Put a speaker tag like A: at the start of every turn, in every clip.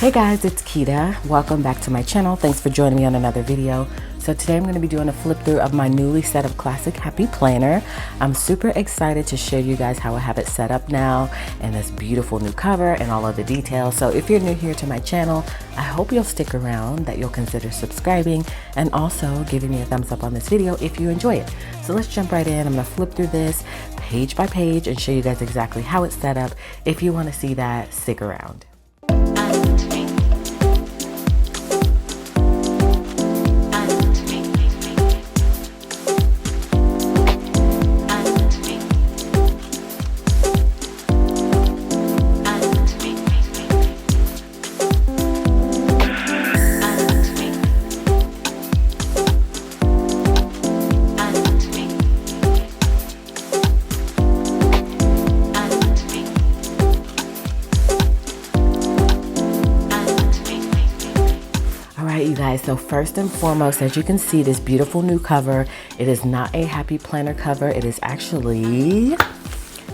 A: Hey guys, it's Quita. Welcome back to my channel. Thanks for joining me on another video. So today I'm going to be doing a flip through of my newly set up classic happy planner. I'm super excited to show you guys how I have it set up now and this beautiful new cover and all of the details. So if you're new here to my channel, I hope you'll stick around, that you'll consider subscribing and also giving me a thumbs up on this video if you enjoy it. So let's jump right in. I'm going to flip through this page by page and show you guys exactly how it's set up. If you want to see that, stick around. You guys, so first and foremost, as you can see, this beautiful new cover, it is not a happy planner cover. It is actually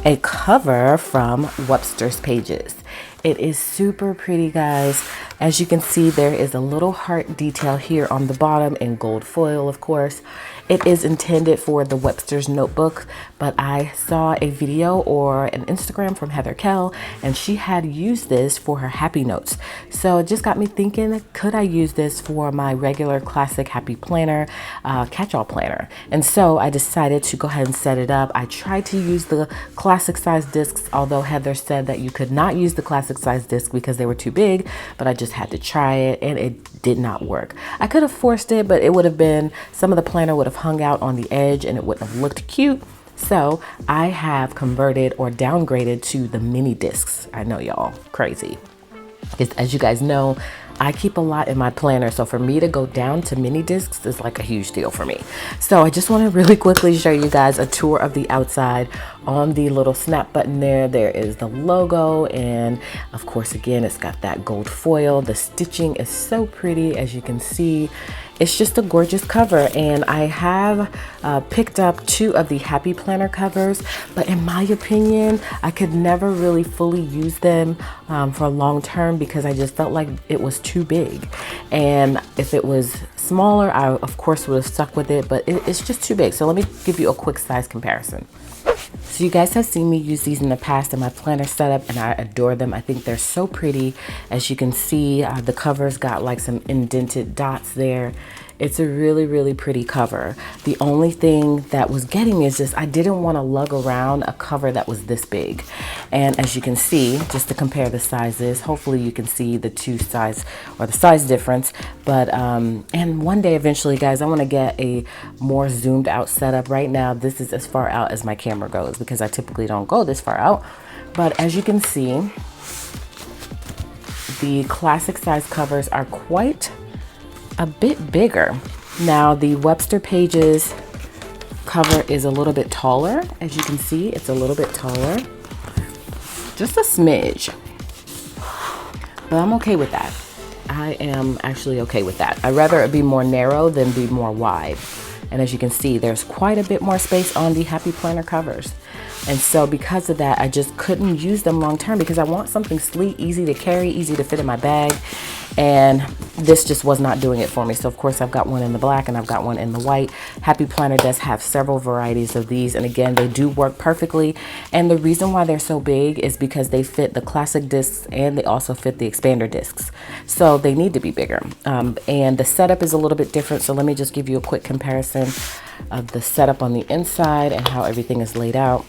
A: a cover from Webster Pages. It is super pretty, guys. As you can see, there is a little heart detail here on the bottom in gold foil, of course. It is intended for the Webster's notebook, but I saw a video or an Instagram from Heather Kell, and she had used this for her happy notes. So it just got me thinking, could I use this for my regular classic happy planner, catch-all planner? And so I decided to go ahead and set it up. I tried to use the classic size discs, although Heather said that you could not use the classic size disc because they were too big, but I just had to try it and it did not work. I could have forced it, but it would have been, some of the planner would have hung out on the edge and it wouldn't have looked cute. So I have converted or downgraded to the mini discs. I know y'all crazy. As you guys know, I keep a lot in my planner, so for me to go down to mini discs is like a huge deal for me. So I just want to really quickly show you guys a tour of the outside. On the little snap button there is the logo, and of course again it's got that gold foil. The stitching is so pretty, as you can see. It's just a gorgeous cover, and I have picked up 2 of the happy planner covers, but in my opinion I could never really fully use them for long term because I just felt like it was too big, and if it was smaller I of course would have stuck with it, but it's just too big. So let me give you a quick size comparison. So you guys have seen me use these in the past in my planner setup, and I adore them. I think they're so pretty. As you can see, the cover's got like some indented dots there. It's a really, really pretty cover. The only thing that was getting me is just I didn't want to lug around a cover that was this big. And as you can see, just to compare the sizes, hopefully you can see the size difference. But and one day eventually, guys, I want to get a more zoomed out setup. Right now this is as far out as my camera goes because I typically don't go this far out. But as you can see, the classic size covers are quite a bit bigger. Now the Webster Pages cover is a little bit taller. As you can see, it's a little bit taller, just a smidge, but I'm okay with that. I am actually okay with that. I'd rather it be more narrow than be more wide. And as you can see, there's quite a bit more space on the happy planner covers. And so because of that, I just couldn't use them long term because I want something sleek, easy to carry, easy to fit in my bag. And this just was not doing it for me. So of course I've got one in the black and I've got one in the white. Happy Planner does have several varieties of these, and again, they do work perfectly. And the reason why they're so big is because they fit the classic discs and they also fit the expander discs. So they need to be bigger. And the setup is a little bit different. So let me just give you a quick comparison of the setup on the inside and how everything is laid out.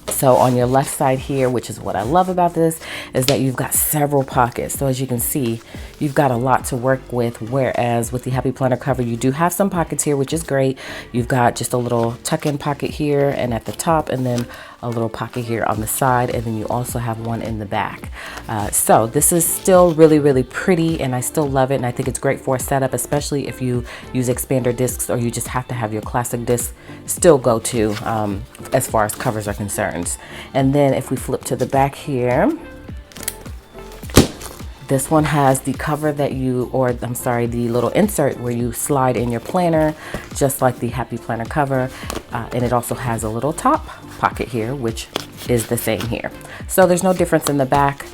A: So on your left side here, which is what I love about this, is that you've got several pockets. So as you can see, you've got a lot to work with, whereas with the Happy Planner cover, you do have some pockets here, which is great. You've got just a little tuck-in pocket here and at the top, and then a little pocket here on the side, and then you also have one in the back. So this is still really, really pretty, and I still love it, and I think it's great for a setup, especially if you use expander discs or you just have to have your classic disc still go to as far as covers are concerned. And then if we flip to the back here, this one has the cover that you, or I'm sorry, the little insert where you slide in your planner, just like the Happy Planner cover. And it also has a little top pocket here, which is the same here. So there's no difference in the back.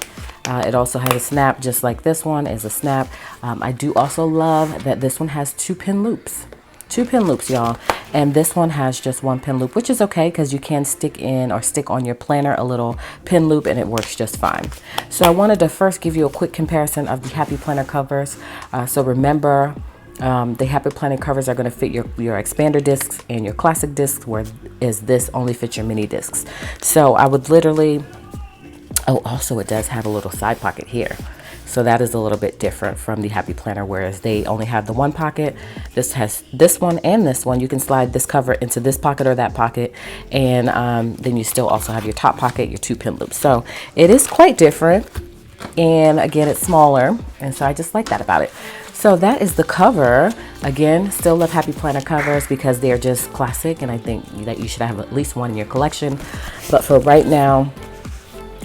A: It also has a snap, just like this one is a snap. I do also love that this one has 2 pin loops. 2 pin loops, y'all. And this one has just 1 pin loop, which is okay because you can stick in or stick on your planner a little pin loop and it works just fine. So I wanted to first give you a quick comparison of the Happy Planner covers. So remember, the Happy Planner covers are going to fit your expander discs and your classic discs, whereas this only fits your mini discs. So I would literally, oh, also it does have a little side pocket here. So that is a little bit different from the Happy Planner, whereas they only have the 1 pocket. This has this one and this one. You can slide this cover into this pocket or that pocket. And then you still also have your top pocket, your 2 pin loops. So it is quite different. And again, it's smaller. And so I just like that about it. So that is the cover. Again, still love Happy Planner covers because they're just classic. And I think that you should have at least one in your collection. But for right now,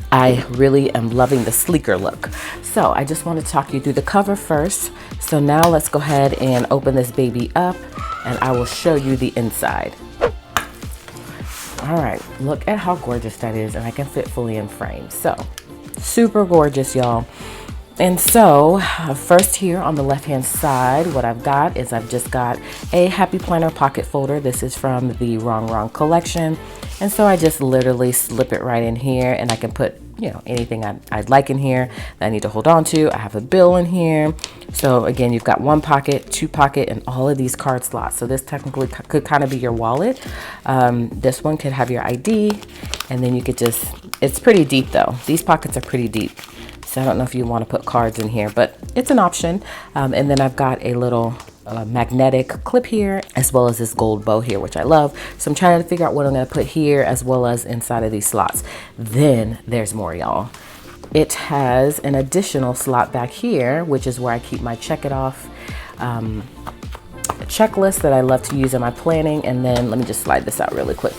A: I really am loving the sleeker look. So I just want to talk you through the cover first. So now let's go ahead and open this baby up and I will show you the inside. All right, look at how gorgeous that is, and I can fit fully in frame. So super gorgeous, y'all. And so first here on the left hand side, what I've got is I've just got a Happy Planner pocket folder. This is from the Wrong collection. And so I just literally slip it right in here and I can put, you know, anything I'd like in here that I need to hold on to. I have a bill in here. So again, you've got 1 pocket, 2 pocket, and all of these card slots. So this technically could kind of be your wallet. This one could have your ID, and then you could just, it's pretty deep though. These pockets are pretty deep. So I don't know if you want to put cards in here, but it's an option. And then I've got a little magnetic clip here, as well as this gold bow here, which I love. So I'm trying to figure out what I'm going to put here, as well as inside of these slots. Then there's more, y'all. It has an additional slot back here, which is where I keep my check it off checklist that I love to use in my planning. And then let me just slide this out really quick.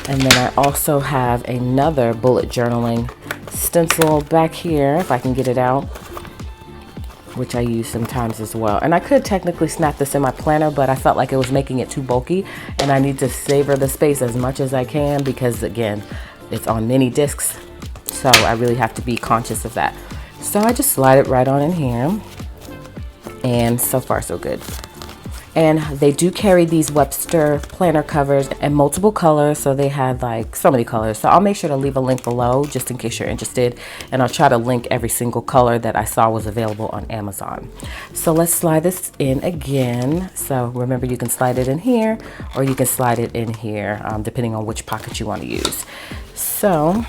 A: And then I also have another bullet journaling stencil back here, if I can get it out, which I use sometimes as well. And I could technically snap this in my planner, but I felt like it was making it too bulky, and I need to savor the space as much as I can because, again, it's on mini discs, so I really have to be conscious of that. So I just slide it right on in here, and so far so good. And they do carry these Webster planner covers in multiple colors. So they have like so many colors. So I'll make sure to leave a link below just in case you're interested. And I'll try to link every single color that I saw was available on Amazon. So let's slide this in again. So remember, you can slide it in here or you can slide it in here, depending on which pocket you want to use. So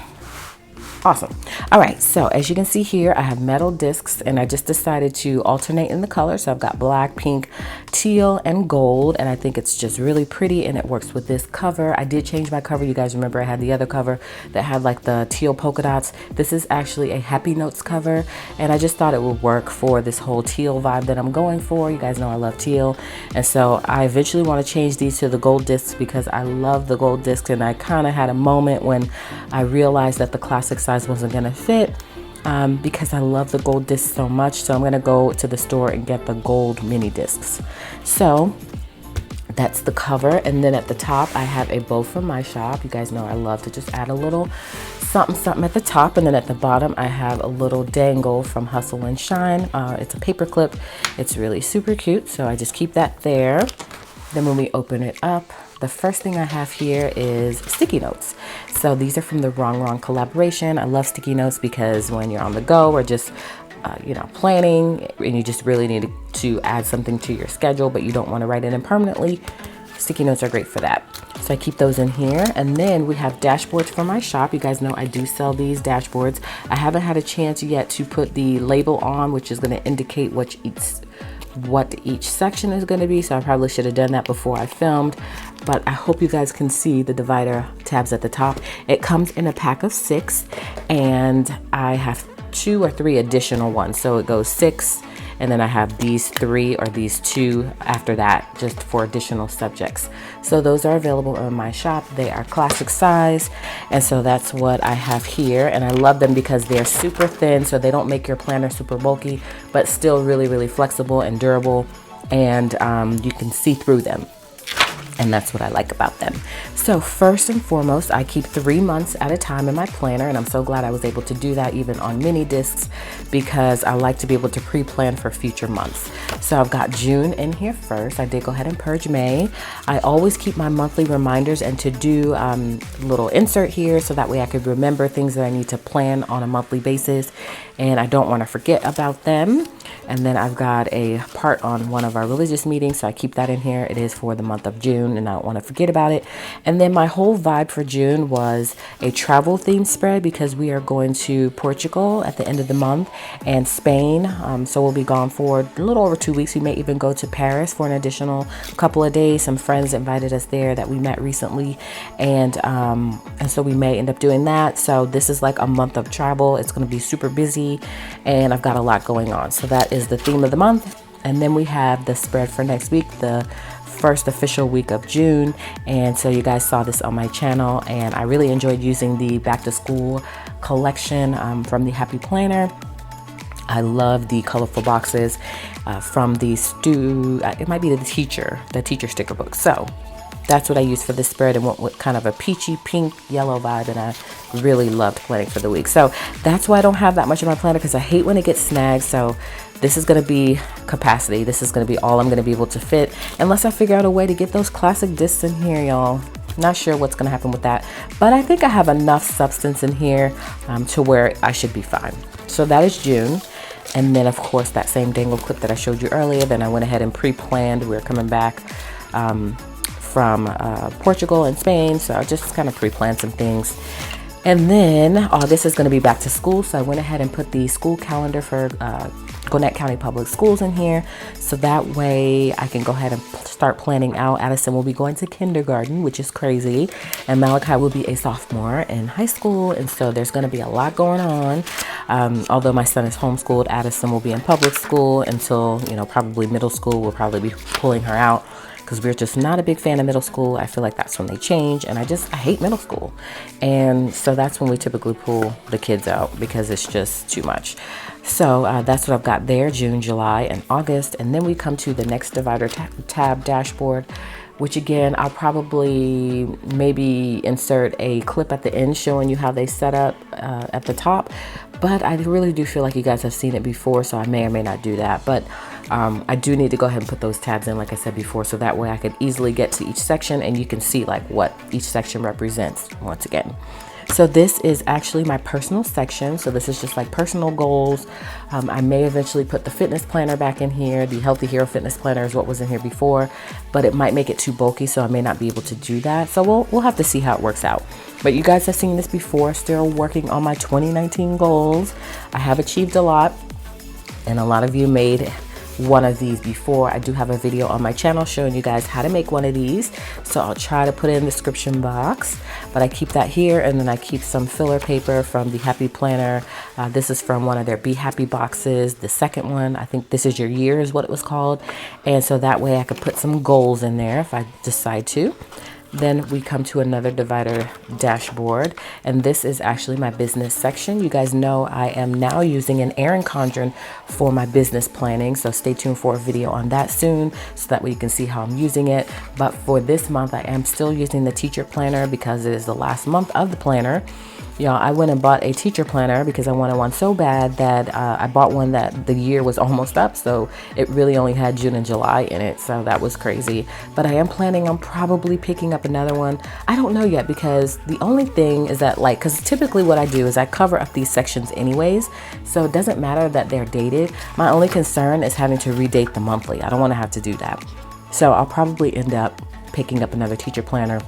A: awesome. All right, so as you can see here, I have metal discs, and I just decided to alternate in the color. So I've got black, pink, teal, and gold, and I think it's just really pretty, and it works with this cover. I did change my cover. You guys remember I had the other cover that had like the teal polka dots. This is actually a Happy Notes cover, and I just thought it would work for this whole teal vibe that I'm going for. You guys know I love teal, and so I eventually want to change these to the gold discs because I love the gold discs, and I kind of had a moment when I realized that the classic size wasn't going to fit because I love the gold discs so much. So I'm going to go to the store and get the gold mini discs. So that's the cover. And then at the top, I have a bow from my shop. You guys know I love to just add a little something at the top. And then at the bottom, I have a little dangle from Hustle and Shine. It's a paper clip. It's really super cute. So I just keep that there. Then when we open it up, the first thing I have here is sticky notes. So these are from the Wrong collaboration. I love sticky notes because when you're on the go or just planning and you just really need to add something to your schedule, but you don't want to write it in permanently, sticky notes are great for that. So I keep those in here. And then we have dashboards from my shop. You guys know I do sell these dashboards. I haven't had a chance yet to put the label on, which is going to indicate what each section is going to be. So I probably should have done that before I filmed, but I hope you guys can see the divider tabs at the top. It comes in a pack of 6, and I have 2 or 3 additional ones. So it goes 6, and then I have these 3 or these 2 after that, just for additional subjects. So those are available in my shop. They are classic size, and so that's what I have here. And I love them because they're super thin, so they don't make your planner super bulky, but still really flexible and durable, and you can see through them. And that's what I like about them. So first and foremost, I keep 3 months at a time in my planner, and I'm so glad I was able to do that even on mini discs, because I like to be able to pre-plan for future months. So I've got June in here first. I did go ahead and purge May. I always keep my monthly reminders and to do little insert here, so that way I could remember things that I need to plan on a monthly basis, and I don't want to forget about them. And then I've got a part on one of our religious meetings, so I keep that in here. It is for the month of June, and I don't want to forget about it. And then my whole vibe for June was a travel theme spread, because we are going to Portugal at the end of the month and Spain. So we'll be gone for a little over 2 weeks. We may even go to Paris for an additional couple of days. Some friends invited us there that we met recently, and so we may end up doing that. So this is like a month of travel. It's going to be super busy, and I've got a lot going on. So that is the theme of the month. And then we have the spread for next week, the first official week of June. And so you guys saw this on my channel, and I really enjoyed using the back to school collection from the Happy Planner. I love the colorful boxes from the it might be the teacher sticker book. So that's what I used for this spread, and went with kind of a peachy pink yellow vibe, and I really loved planning for the week. So that's why I don't have that much in my planner, because I hate when it gets snagged. So this is going to be capacity. This is going to be all I'm going to be able to fit, unless I figure out a way to get those classic discs in here, y'all. Not sure what's going to happen with that, but I think I have enough substance in here to where I should be fine. So that is June. And then of course that same dangle clip that I showed you earlier, then I went ahead and pre-planned. We're coming back from Portugal and Spain, so I just kind of pre-planned some things. And then August is going to be back to school, so I went ahead and put the school calendar for Gwinnett County Public Schools in here, so that way I can go ahead and start planning out. Addison will be going to kindergarten, which is crazy, and Malachi will be a sophomore in high school, and so there's going to be a lot going on. Although my son is homeschooled, Addison will be in public school until, probably middle school. We'll probably be pulling her out, because we're just not a big fan of middle school. I feel like that's when they change, and I hate middle school. And so that's when we typically pull the kids out, because it's just too much. So that's what I've got there, June, July, and August. And then we come to the next divider tab dashboard, which again, I'll probably maybe insert a clip at the end showing you how they set up at the top. But I really do feel like you guys have seen it before, so I may or may not do that. But I do need to go ahead and put those tabs in, like I said before, so that way I could easily get to each section and you can see like what each section represents once again. So this is actually my personal section. So this is just like personal goals. I may eventually put the fitness planner back in here. The Healthy Hero fitness planner is what was in here before, but it might make it too bulky, so I may not be able to do that. So we'll have to see how it works out. But you guys have seen this before. Still working on my 2019 goals. I have achieved a lot, and a lot of you made one of these before. I do have a video on my channel showing you guys how to make one of these, so I'll try to put it in the description box. But I keep that here, and then I keep some filler paper from the Happy Planner. This is from one of their Be Happy boxes, the second one. I think This Is Your Year is what it was called, and so that way I could put some goals in there if I decide to. Then we come to another divider dashboard, and this is actually my business section. You guys know I am now using an Erin Condren for my business planning, so stay tuned for a video on that soon, so that way you can see how I'm using it. But for this month, I am still using the teacher planner because it is the last month of the planner. Y'all, I went and bought a teacher planner because I wanted one so bad that I bought one that the year was almost up, so it really only had June and July in it, so that was crazy. But I am planning on probably picking up another one. I don't know yet, because the only thing is that, because typically what I do is I cover up these sections anyways, so it doesn't matter that they're dated. My only concern is having to redate the monthly. I don't want to have to do that. So I'll probably end up picking up another teacher planner,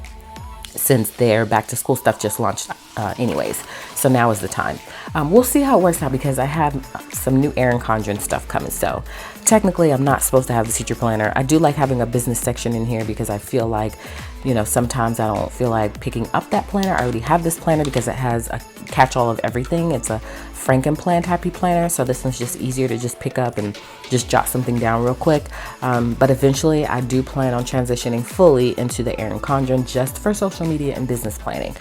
A: since their back to school stuff just launched anyways. So now is the time. We'll see how it works out, because I have some new Erin Condren stuff coming. So technically I'm not supposed to have the teacher planner. I do like having a business section in here, because I feel like, sometimes I don't feel like picking up that planner. I already have this planner because it has a catch all of everything. It's a Frankenplan happy planner, so this one's just easier to just pick up and just jot something down real quick. But eventually I do plan on transitioning fully into the Erin Condren just for social media and business planning.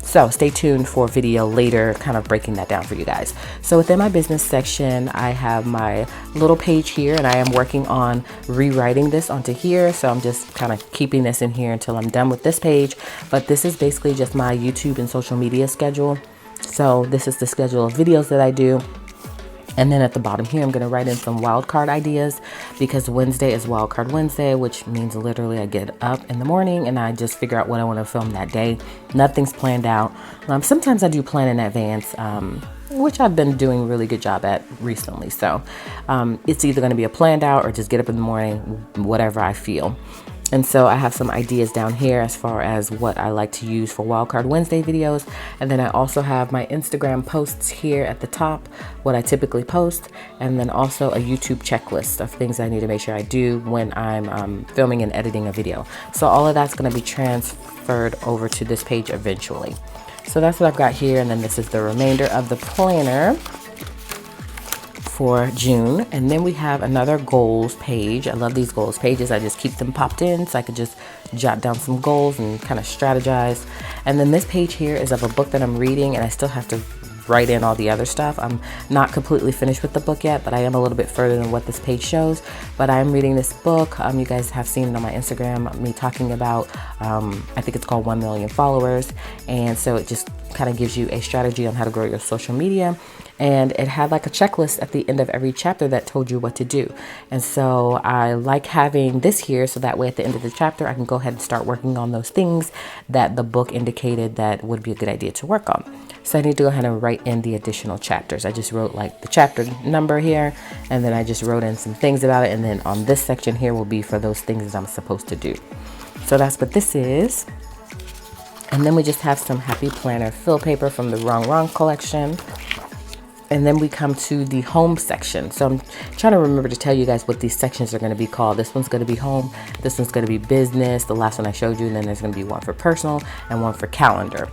A: So stay tuned for a video later kind of breaking that down for you guys. So within my business section, I have my little page here, and I am working on rewriting this onto here. So I'm just kind of keeping this in here until I'm done with this page. But this is basically just my YouTube and social media schedule. So this is the schedule of videos that I do. And then at the bottom here, I'm going to write in some wildcard ideas, because Wednesday is Wildcard Wednesday, which means literally I get up in the morning and I just figure out what I want to film that day. Nothing's planned out. Sometimes I do plan in advance, which I've been doing a really good job at recently. So it's either going to be a planned out or just get up in the morning, whatever I feel. And so I have some ideas down here as far as what I like to use for Wildcard Wednesday videos. And then I also have my Instagram posts here at the top, what I typically post, and then also a YouTube checklist of things I need to make sure I do when I'm filming and editing a video. So all of that's going to be transferred over to this page eventually. So that's what I've got here. And then this is the remainder of the planner for June. And then we have another goals page. I love these goals pages. I just keep them popped in so I could just jot down some goals and kind of strategize. And then this page here is of a book that I'm reading, and I still have to write in all the other stuff. I'm not completely finished with the book yet, but I am a little bit further than what this page shows. But I'm reading this book. You guys have seen it on my Instagram, me talking about, I think it's called 1 Million Followers. And so it just kind of gives you a strategy on how to grow your social media. And it had like a checklist at the end of every chapter that told you what to do. And so I like having this here, so that way at the end of the chapter, I can go ahead and start working on those things that the book indicated that would be a good idea to work on. So I need to go ahead and write in the additional chapters. I just wrote like the chapter number here, and then I just wrote in some things about it. And then on this section here will be for those things that I'm supposed to do. So that's what this is. And then we just have some Happy Planner fill paper from the Wrong collection. And then we come to the home section. So I'm trying to remember to tell you guys what these sections are going to be called. This one's going to be home. This one's going to be business. The last one I showed you. And then there's going to be one for personal and one for calendar.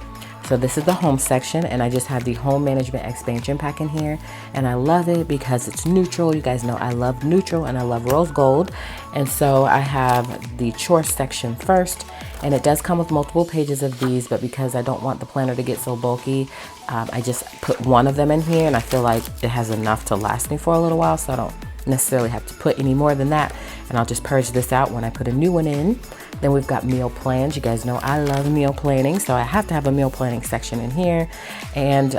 A: So this is the home section, and I just have the home management expansion pack in here, and I love it because it's neutral. You guys know I love neutral and I love rose gold. And so I have the chore section first, and it does come with multiple pages of these, but because I don't want the planner to get so bulky, I just put one of them in here, and I feel like it has enough to last me for a little while, so I don't necessarily have to put any more than that. And I'll just purge this out when I put a new one in. Then we've got meal plans. You guys know I love meal planning, so I have to have a meal planning section in here. And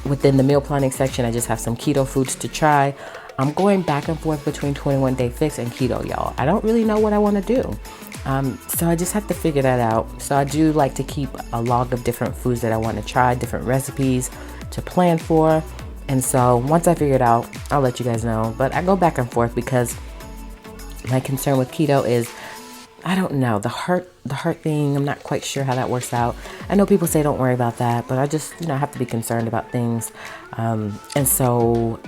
A: within the meal planning section, I just have some keto foods to try. I'm going back and forth between 21 Day Fix and keto, y'all. I don't really know what I want to do. So I just have to figure that out. So I do like to keep a log of different foods that I want to try, different recipes to plan for. And so once I figure it out, I'll let you guys know. But I go back and forth because my concern with keto is, I don't know, the heart thing. I'm not quite sure how that works out. I know people say don't worry about that, but I just, I have to be concerned about things. And so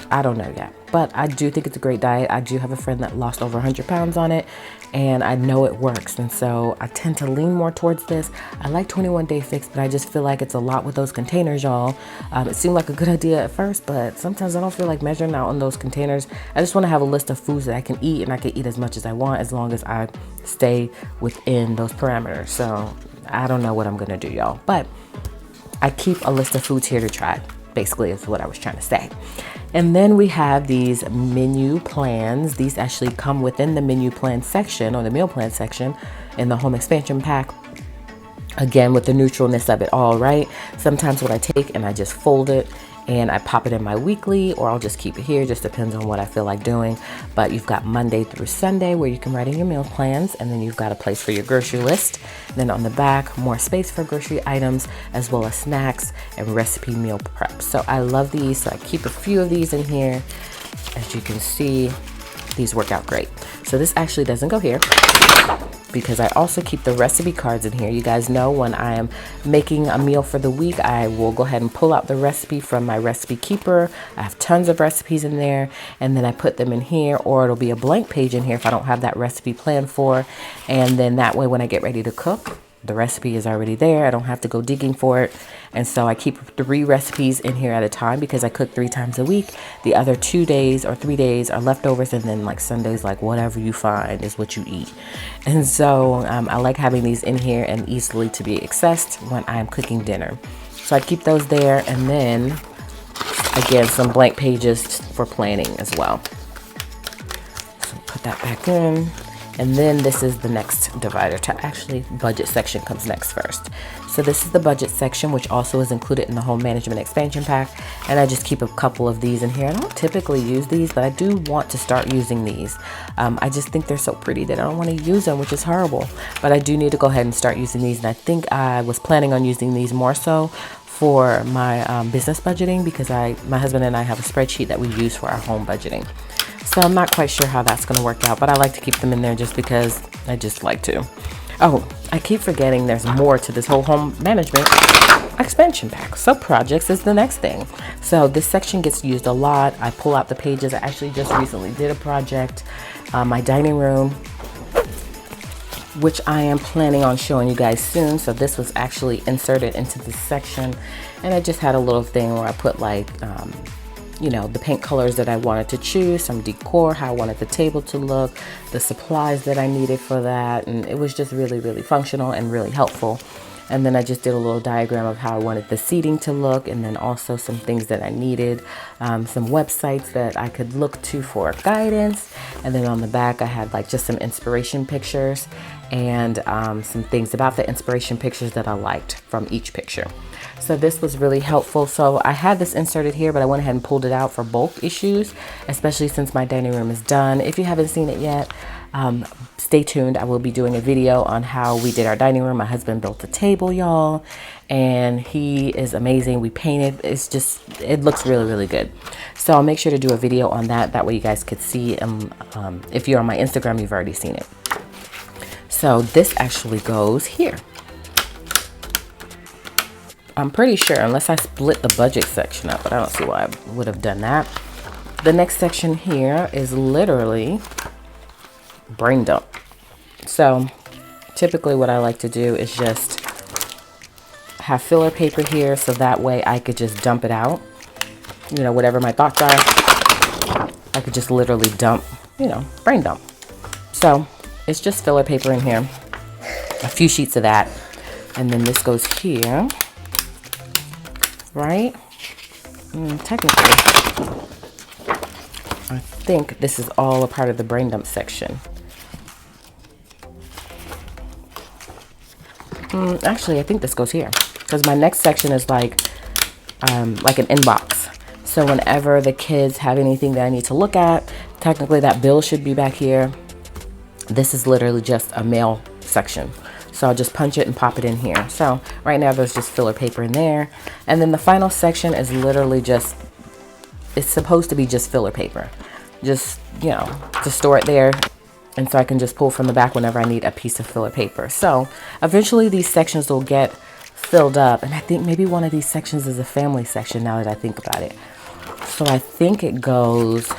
A: I don't know yet, but I do think it's a great diet. I do have a friend that lost over 100 pounds on it, and I know it works. And so I tend to lean more towards this. I like 21 Day Fix, but I just feel like it's a lot with those containers, y'all. It seemed like a good idea at first, but sometimes I don't feel like measuring out on those containers. I just want to have a list of foods that I can eat, and I can eat as much as I want as long as I stay within those parameters. So I don't know what I'm going to do, y'all, but I keep a list of foods here to try. Basically is what I was trying to say. And then we have these menu plans. These actually come within the menu plan section, or the meal plan section, in the home expansion pack. Again, with the neutralness of it all, right? Sometimes what I take and I just fold it and I pop it in my weekly, or I'll just keep it here. Just depends on what I feel like doing. But you've got Monday through Sunday where you can write in your meal plans, and then you've got a place for your grocery list. Then on the back, more space for grocery items, as well as snacks and recipe meal prep. So I love these. So I keep a few of these in here. As you can see, these work out great. So this actually doesn't go here, because I also keep the recipe cards in here. You guys know when I am making a meal for the week, I will go ahead and pull out the recipe from my recipe keeper. I have tons of recipes in there, and then I put them in here, or it'll be a blank page in here if I don't have that recipe planned for. And then that way when I get ready to cook, The recipe is already there. I don't have to go digging for it. And so I keep 3 recipes in here at a time because I cook 3 times a week. The other 2 days or 3 days are leftovers, and then like Sundays, like whatever you find is what you eat. And so I like having these in here and easily to be accessed when I'm cooking dinner. So I keep those there, and then again, some blank pages for planning as well. So put that back in. And then this is the next divider. Actually, budget section comes next first. So this is the budget section, which also is included in the home management expansion pack. And I just keep a couple of these in here. I don't typically use these, but I do want to start using these. I just think they're so pretty that I don't want to use them, which is horrible. But I do need to go ahead and start using these. And I think I was planning on using these more so for my business budgeting, because my husband and I have a spreadsheet that we use for our home budgeting. So I'm not quite sure how that's going to work out, but I like to keep them in there just because I just like to. Oh, I keep forgetting there's more to this whole home management expansion pack. So projects is the next thing. So this section gets used a lot. I pull out the pages. I actually just recently did a project, my dining room, which I am planning on showing you guys soon. So this was actually inserted into this section, and I just had a little thing where I put like, you know, the paint colors that I wanted to choose, some decor, how I wanted the table to look, the supplies that I needed for that. And it was just really, really functional and really helpful. And then I just did a little diagram of how I wanted the seating to look, and then also some things that I needed, some websites that I could look to for guidance. And then on the back, I had like just some inspiration pictures and some things about the inspiration pictures that I liked from each picture. So this was really helpful. So I had this inserted here, but I went ahead and pulled it out for bulk issues, especially since my dining room is done. If you haven't seen it yet, stay tuned. I will be doing a video on how we did our dining room. My husband built the table, y'all, and he is amazing. We painted. It's just, it looks really, really good. So I'll make sure to do a video on that. That way you guys could see. If you're on my Instagram, you've already seen it. So this actually goes here. I'm pretty sure, unless I split the budget section up, but I don't see why I would have done that. The next section here is literally brain dump. So typically what I like to do is just have filler paper here, so that way I could just dump it out. You know, whatever my thoughts are, I could just literally dump, you know, brain dump. So it's just filler paper in here, a few sheets of that, and then this goes here. Right? Technically, I think this is all a part of the brain dump section. Actually, I think this goes here, because my next section is like an inbox. So whenever the kids have anything that I need to look at, technically that bill should be back here. This is literally just a mail section. So I'll just punch it and pop it in here. So right now there's just filler paper in there. And then the final section is literally just, it's supposed to be just filler paper. Just, you know, to store it there. And so I can just pull from the back whenever I need a piece of filler paper. So eventually these sections will get filled up. And I think maybe one of these sections is a family section now that I think about it. So I think it goes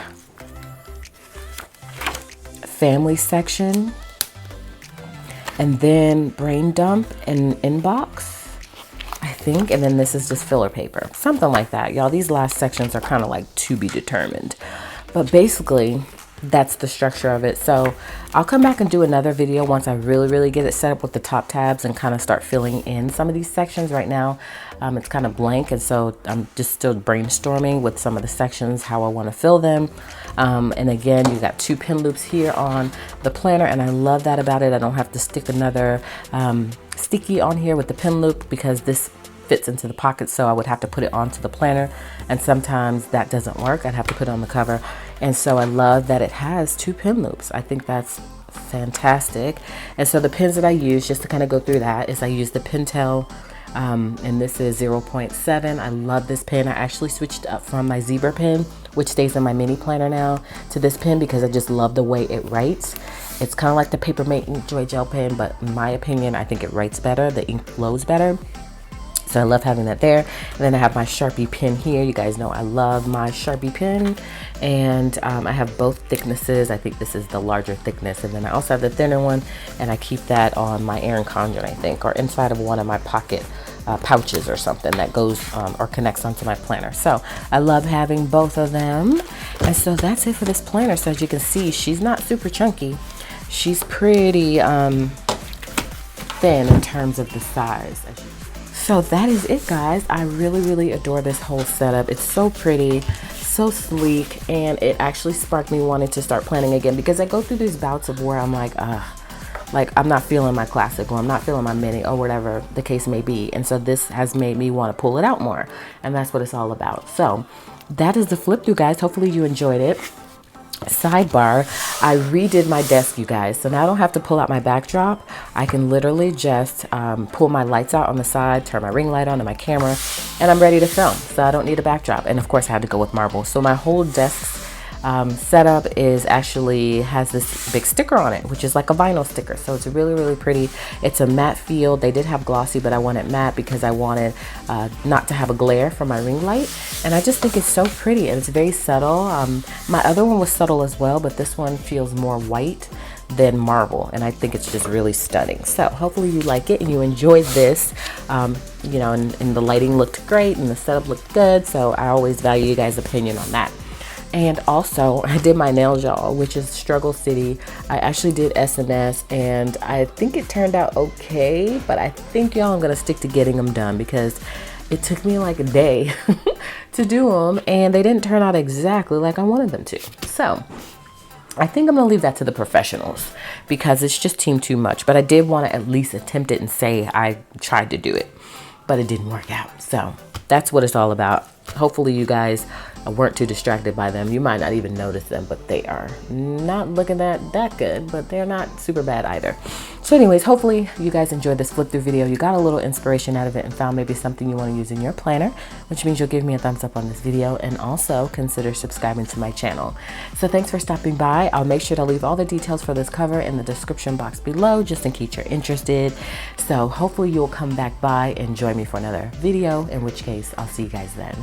A: family section, and then brain dump and inbox, I think. And then this is just filler paper, something like that. Y'all, these last sections are kind of like to be determined. But basically, that's the structure of it. So I'll come back and do another video once I really get it set up with the top tabs and kind of start filling in some of these sections. Right now, it's kind of blank. And so I'm just still brainstorming with some of the sections, how I want to fill them. And again, you got 2 pin loops here on the planner, and I love that about it. I don't have to stick another sticky on here with the pin loop, because this fits into the pocket, so I would have to put it onto the planner, and sometimes that doesn't work. I'd have to put it on the cover. And so I love that it has 2 pin loops. I think that's fantastic. And so the pins that I use, just to kind of go through that, is I use the Pentel, and this is 0.7. I love this pen. I actually switched up from my zebra pen, which stays in my mini planner now, to this pen because I just love the way it writes. It's kind of like the Papermate Ink Joy Gel pen, but in my opinion, I think it writes better. The ink flows better. So I love having that there. And then I have my Sharpie Pin here. You guys know I love my Sharpie Pin. And I have both thicknesses. I think this is the larger thickness. And then I also have the thinner one. And I keep that on my Erin Condren, I think, or inside of one of my pocket pouches or something that goes or connects onto my planner. So I love having both of them. And so that's it for this planner. So as you can see, she's not super chunky. She's pretty thin in terms of the size. So that is it, guys. I really adore this whole setup. It's so pretty, so sleek, and it actually sparked me wanting to start planning again, because I go through these bouts of where I'm like I'm not feeling my classic, or I'm not feeling my mini, or whatever the case may be. And so this has made me want to pull it out more, and that's what it's all about. So that is the flip through, guys. Hopefully you enjoyed it. Sidebar, I redid my desk, you guys, so now I don't have to pull out my backdrop. I can literally just pull my lights out on the side, turn my ring light on and my camera, and I'm ready to film. So I don't need a backdrop. And of course I had to go with marble. So my whole desk setup is actually has this big sticker on it, which is like a vinyl sticker. So it's really pretty. It's a matte feel. They did have glossy, but I wanted matte because I wanted not to have a glare from my ring light. And I just think it's so pretty, and it's very subtle. My other one was subtle as well, but this one feels more white than marble, and I think it's just really stunning. So hopefully you like it and you enjoyed this. You know, and the lighting looked great and the setup looked good, so I always value you guys' opinion on that. And also I did my nails, y'all, which is Struggle City. I actually did SNS, and I think it turned out okay, but I think, y'all, I'm gonna stick to getting them done because it took me like a day to do them, and they didn't turn out exactly like I wanted them to. So I think I'm gonna leave that to the professionals because it's just too much. But I did want to at least attempt it and say I tried to do it, but it didn't work out. So that's what it's all about. Hopefully you guys weren't too distracted by them. You might not even notice them, but they are not looking that good, but they're not super bad either. So anyways, hopefully you guys enjoyed this flip through video. You got a little inspiration out of it and found maybe something you want to use in your planner, which means you'll give me a thumbs up on this video, and also consider subscribing to my channel. So thanks for stopping by. I'll make sure to leave all the details for this cover in the description box below, just in case you're interested. So hopefully you'll come back by and join me for another video, in which case I'll see you guys then.